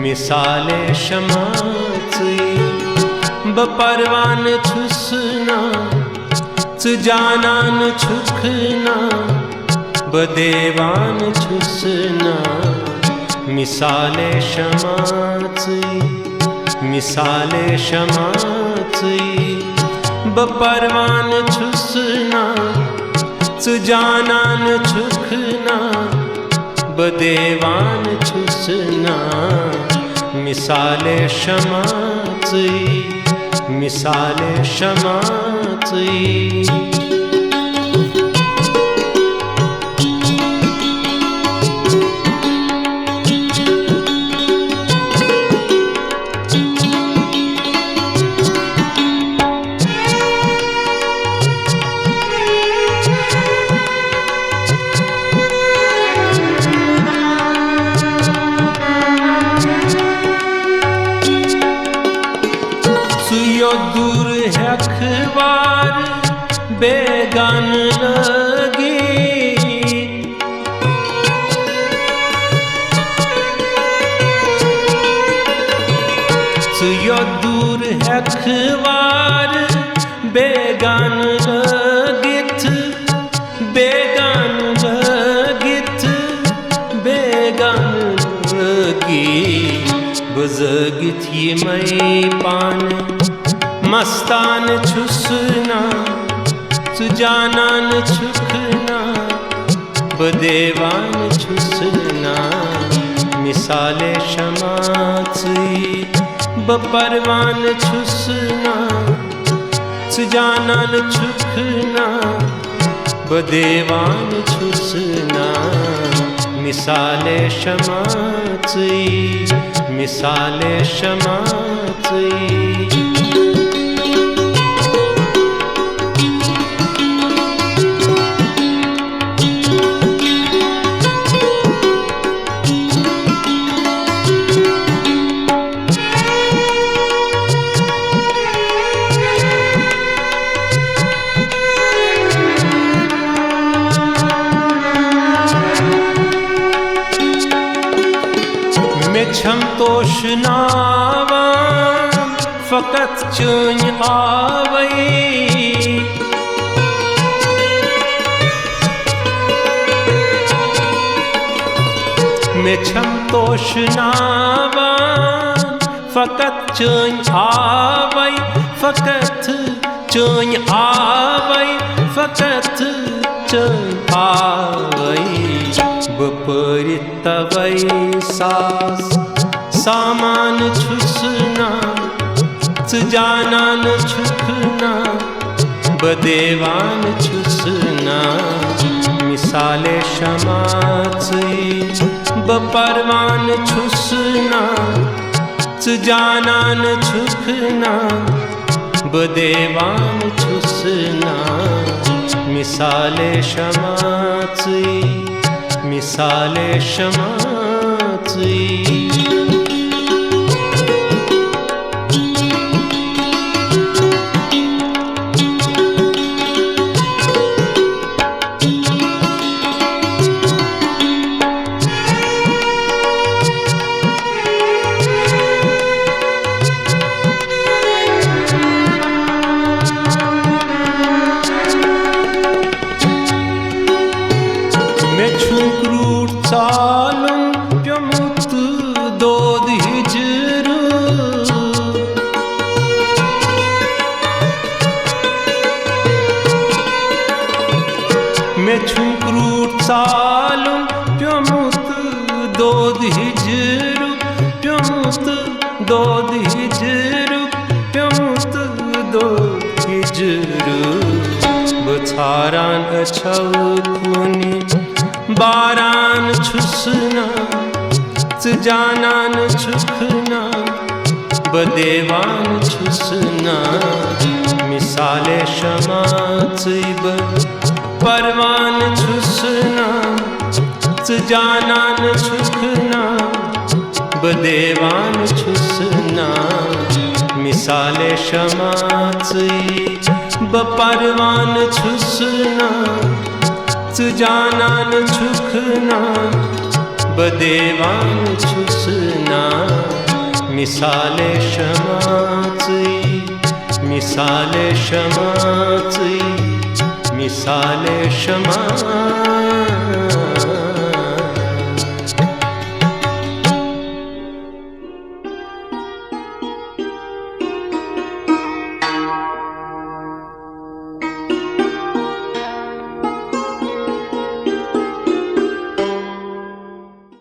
मिसाले शमाची बपरवान छुसना च जानान छुखना बदेवान छुसना मिसाले शमाची बपरवान छुसना च जानान छुखना बदेवान छुसना मिसाले शमाची दूर है अखबार बेगान लगी सुयो दूर है अखबार बेगान लगित लगी बुज़गित ये मई पान मस्तान छुसना सुजानान छुखना बदेवान छुसना मिसाले शमाची बपरवान छुसना सुजानान छुखना बदेवान छुसना मिसाले शमाची छम तोशनावा फकत चुन आवई मैं छम तोशनावा फकत चुन आवई बपरित तवई सास सामान छुसना जानान छुखना बदेवान छुसना मिसाले शमाची बपरवान छुसना जानान छुखना बदेवान छुसना मिसाले शमाची चालुं प्यमुत दोद हिजरू मैं छुक्रूट चालुं प्यमुत दोद हिजरू बछारान अछव कुनी बारान छुसना च जानान छुखना बदेवान छुसना मिसाले क्षमाचैब परवान छुसना च जानान छुखना बदेवान छुसना मिसाले क्षमाचैब परवान छुसना च जानान छुखना बदेवान छुसना मिसाले क्षमाचैब मिसाले क्षमाचैब मिसाले क्षमा